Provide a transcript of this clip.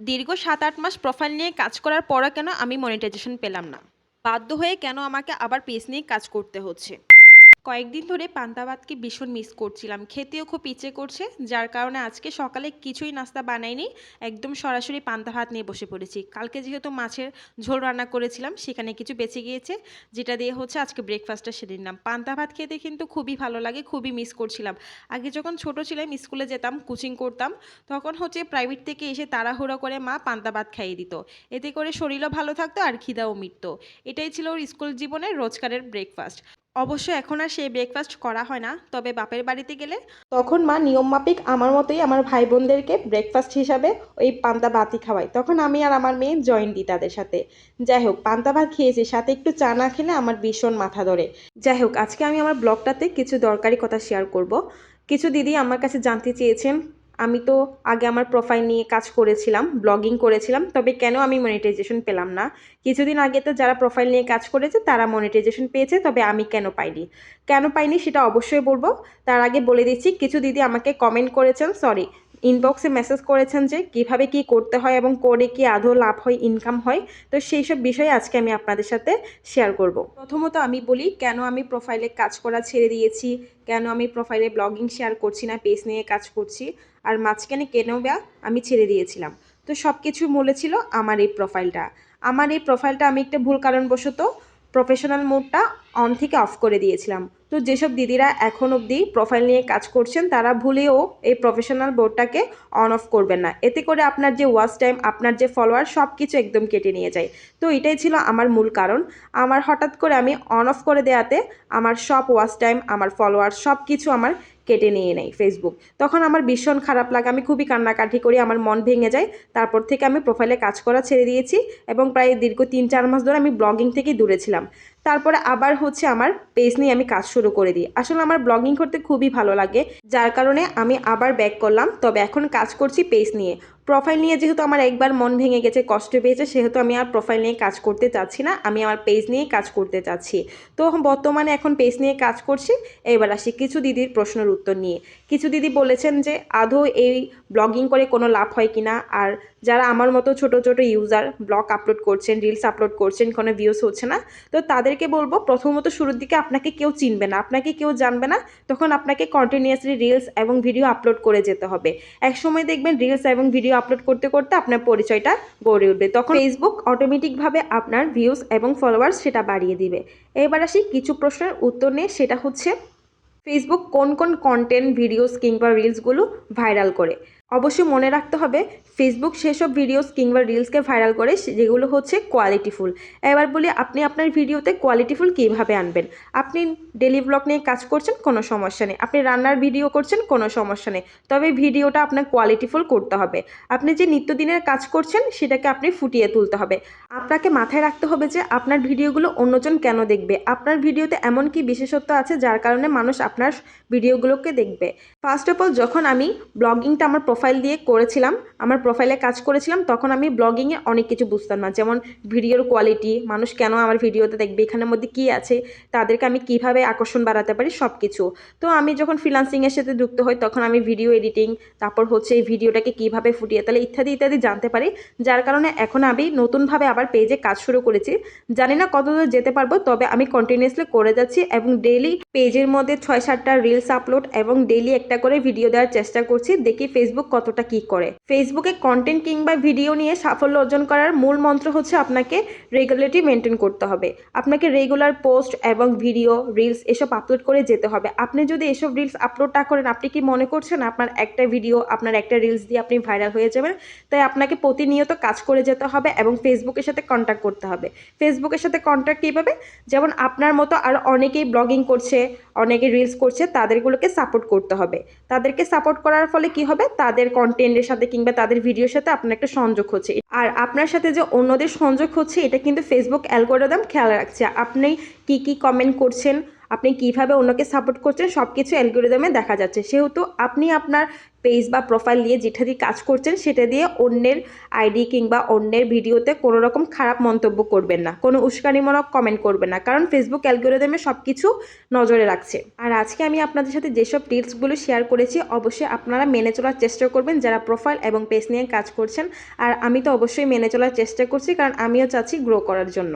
দীর্ঘ ৭-৮ মাস প্রোফাইল নিয়ে কাজ করার পরও কেন আমি মনিটাইজেশন পেলাম না? বাধ্য হয়ে কেন আমাকে আবার পেজ নিয়ে কাজ করতে হচ্ছে? কয়েকদিন ধরে পান্তা ভাতকে ভীষণ মিস করছিলাম। খেতেও খুব ইচ্ছে করছে। যার কারণে আজকে সকালে কিছুই নাস্তা বানাইনি। একদম সরাসরি পান্তা ভাত নিয়ে বসে পড়েছি। কালকে যেহেতু মাছের ঝোল রান্না করেছিলাম, সেখানে কিছু বেঁচে গিয়েছে। যেটা দিয়ে হচ্ছে আজকে ব্রেকফাস্টটা সেরে নিলাম। পান্তা ভাত খেতে কিন্তু খুবই ভালো লাগে, খুবই মিস করছিলাম। আগে যখন ছোট ছিলাম, স্কুলে যেতাম, কোচিং করতাম, তখন হচ্ছে প্রাইভেট থেকে এসে তাড়াহুড়ো করে মা পান্তা ভাত খাইয়ে দিত। এতে করে শরীরও ভালো থাকতো আর খিদাও মিটত। এটাই ছিল ওর স্কুল জীবনের রোজকারের ব্রেকফাস্ট। অবশ্য এখন আর সেই ব্রেকফাস্ট করা হয় না, তবে বাপের বাড়িতে গেলে তখন মা নিয়মমাফিক আমার মতোই আমার ভাই বোনদেরকে ব্রেকফাস্ট হিসাবে ওই পান্তা ভাতই খাওয়ায়। তখন আমি আর আমার মেয়ে জয়েন দিই তাদের সাথে। যাই হোক, পান্তা ভাত খেয়েছি, সাথে একটু চা না খেলে আমার ভীষণ মাথা ধরে। যাই হোক, আজকে আমি আমার ব্লগটাতে কিছু দরকারি কথা শেয়ার করব। কিছু দিদি আমার কাছে জানতে চেয়েছেন, আমি তো আগে আমার প্রোফাইল নিয়ে কাজ করেছিলাম, ব্লগিং করেছিলাম, তবে কেন আমি মনিটাইজেশন পেলাম না? কিছুদিন আগে তো যারা প্রোফাইল নিয়ে কাজ করেছে তারা মনিটাইজেশন পেয়েছে, তবে আমি কেন পাইনি? কেন পাইনি সেটা অবশ্যই বলবো। তার আগে বলে দিচ্ছি, কিছু দিদি আমাকে কমেন্ট করেছেন, সরি, ইনবক্সে মেসেজ করেছেন যে কিভাবে কি করতে হয় এবং করে কি আদৌ লাভ হয়, ইনকাম হয়। তো সেই সব বিষয়ে আজকে আমি আপনাদের সাথে শেয়ার করব। প্রথমত আমি বলি কেন আমি প্রোফাইলে কাজ করা ছেড়ে দিয়েছি, কেন আমি প্রোফাইলে ব্লগিং শেয়ার করছি না, পেজ নিয়ে কাজ করছি, আর মাঝখানে কেন বা আমি ছেড়ে দিয়েছিলাম। তো সব কিছু মূলে ছিল আমার এই প্রোফাইলটা। আমার এই প্রোফাইলটা আমি একটা ভুল কারণবশত প্রফেশনাল মোডটা অন থেকে অফ করে দিয়েছিলাম। তো যেসব দিদিরা এখন অবধি প্রোফাইল নিয়ে কাজ করছেন তারা ভুলেও এই প্রফেশনাল মোডটাকে অন অফ করবেন না। এতে করে আপনার যে ওয়াচ টাইম, আপনার যে ফলোয়ার, সব কিছু একদম কেটে নিয়ে যায়। তো এটাই ছিল আমার মূল কারণ। আমার হঠাৎ করে আমি অন অফ করে দেওয়াতে আমার সব ওয়াচ টাইম, আমার ফলোয়ার, সব কিছু আমার কেটে নিয়ে নেয় ফেসবুক। তখন আমার ভীষণ খারাপ লাগে, আমি খুবই কান্নাকাটি করি, আমার মন ভেঙে যায়। তারপর থেকে আমি প্রোফাইলে কাজ করা ছেড়ে দিয়েছি এবং প্রায় দীর্ঘ ৩-৪ মাস ধরে আমি ব্লগিং থেকেই দূরে ছিলাম। তারপরে আবার হচ্ছে আমার পেজ নিয়ে আমি কাজ শুরু করে দিই। আসলে আমার ব্লগিং করতে খুবই ভালো লাগে, যার কারণে আমি আবার ব্যাক করলাম, তবে এখন কাজ করছি পেজ নিয়ে। প্রোফাইল নিয়ে যেহেতু আমার একবার মন ভেঙে গেছে, কষ্ট পেয়েছে, সেহেতু আমি আর প্রোফাইল নিয়ে কাজ করতে চাচ্ছি না, আমি আমার পেজ নিয়েই কাজ করতে চাচ্ছি। তো বর্তমানে এখন পেজ নিয়ে কাজ করছি। এবার আসি কিছু দিদির প্রশ্নের উত্তর নিয়ে। কিছু দিদি বলেছেন যে আদৌ এই ব্লগিং করে কোনো লাভ হয় কিনা, আর যারা আমার মতো ছোট ছোট ইউজার ব্লগ আপলোড করছেন, রিলস আপলোড করছেন, কোনো ভিউস হচ্ছে না, তো তাদেরকে বলবো, প্রথমত শুরুর দিকে আপনাকে কেউ চিনবে না, আপনাকে কেউ জানবে না, তখন আপনাকে কন্টিনিউয়াসলি রিলস এবং ভিডিও আপলোড করে যেতে হবে। একসময় দেখবেন রিলস এবং ভিডিও আপলোড করতে করতে আপনার পরিচয়টা গড়ে উঠবে, তখন ফেসবুক অটোমেটিকভাবে আপনার ভিউস এবং ফলোয়ার্স সেটা বাড়িয়ে দিবে। এবার আসি কিছু প্রশ্নের উত্তর নিয়ে, সেটা হচ্ছে ফেসবুক কোন কোন কন্টেন্ট, ভিডিওস কিংবা রিলসগুলো ভাইরাল করে। অবশ্যই মনে রাখতে হবে, ফেসবুক সেসব ভিডিওস কিংবা রিলসকে ভাইরাল করে যেগুলো হচ্ছে কোয়ালিটিফুল। এবার বলি, আপনি আপনার ভিডিওতে কোয়ালিটিফুল কীভাবে আনবেন? আপনি ডেলি ব্লগ নিয়ে কাজ করছেন, কোনো সমস্যা নেই। আপনি রান্নার ভিডিও করছেন, কোনো সমস্যা নেই, তবে ভিডিওটা আপনার কোয়ালিটিফুল করতে হবে। আপনি যে নিত্যদিনের কাজ করছেন সেটাকে আপনি ফুটিয়ে তুলতে হবে। আপনাকে মাথায় রাখতে হবে যে আপনার ভিডিওগুলো অন্যজন কেন দেখবে, আপনার ভিডিওতে এমন কি বিশেষত্ব আছে যার কারণে মানুষ আপনার ভিডিওগুলোকে দেখবে। ফার্স্ট অফ অল, যখন আমি ব্লগিংটা আমার প্রোফাইল দিয়ে করেছিলাম, আমার প্রোফাইলে কাজ করেছিলাম, তখন আমি ব্লগিংয়ে অনেক কিছু বুঝতাম না, যেমন ভিডিওর কোয়ালিটি, মানুষ কেন আমার ভিডিওতে দেখবে, এখানের মধ্যে কী আছে, তাদেরকে আমি কিভাবে আকর্ষণ বাড়াতে পারি, সব কিছু। তো আমি যখন ফ্রিল্যান্সিংয়ের সাথে যুক্ত হই তখন আমি ভিডিও এডিটিং, তারপর হচ্ছে এই ভিডিওটাকে কীভাবে ফুটিয়ে তোলে ইত্যাদি ইত্যাদি জানতে পারি, যার কারণে এখন আমি নতুনভাবে আবার পেজে কাজ শুরু করেছি। জানি না কতদূর যেতে পারবো, তবে আমি কন্টিনিউয়াসলি করে যাচ্ছি এবং ডেইলি পেজের মধ্যে 6-7টা রিলস আপলোড এবং ডেইলি একটা করে ভিডিও দেওয়ার চেষ্টা করছি, দেখি ফেসবুক কতটা কি করে। ফেসবুকে কন্টেন্ট কিংবা ভিডিও নিয়ে সাফল্য অর্জন করার মূল মন্ত্র হচ্ছে আপনাকে রেগুলারিটি মেনটেন করতে হবে। আপনাকে রেগুলার পোস্ট এবং ভিডিও, রিলস এসব আপলোড করে যেতে হবে। আপনি যদি এসব রিলস আপলোড না করেন, আপনি কি মনে করছেন আপনার একটা ভিডিও, আপনার একটা রিলস দিয়ে আপনি ভাইরাল হয়ে যাবেন? তাই আপনাকে প্রতিনিয়ত কাজ করে যেতে হবে এবং ফেসবুকের সাথে কন্ট্যাক্ট করতে হবে। ফেসবুকের সাথে কন্ট্যাক্ট কীভাবে? যেমন আপনার মতো আর অনেকেই ব্লগিং করছে, অনেকে রিলস করছে, তাদেরগুলোকে সাপোর্ট করতে হবে। তাদেরকে সাপোর্ট করার ফলে কি হবে, তাদের কন্টেন্টের সাথে কিংবা তাদের ভিডিওর সাথে আপনার একটা সংযোগ হচ্ছে, আর আপনার সাথে যে অন্যদের সংযোগ হচ্ছে, এটা কিন্তু ফেসবুক অ্যালগোরিদম খেয়াল রাখছে। আপনি কি কি কমেন্ট করছেন, আপনি কিভাবে অন্যকে সাপোর্ট করছেন সব কিছু অ্যালগরিদমে দেখা যাচ্ছে। সেহেতু আপনি আপনার পেজ বা প্রোফাইল নিয়ে যেটা দিয়ে কাজ করছেন সেটা দিয়ে অন্যের আইডি কিংবা অন্যের ভিডিওতে কোনো রকম খারাপ মন্তব্য করবেন না, কোনো উস্কানিমূলক কমেন্ট করবেন না, কারণ ফেসবুক অ্যালগরিদমে সব কিছু নজরে রাখছে। আর আজকে আমি আপনাদের সাথে যেসব টিপসগুলো শেয়ার করেছি অবশ্যই আপনারা মেনে চলার চেষ্টা করবেন যারা প্রোফাইল এবং পেজ নিয়ে কাজ করছেন। আর আমি তো অবশ্যই মেনে চলার চেষ্টা করছি, কারণ আমিও চাচ্ছি গ্রো করার জন্য।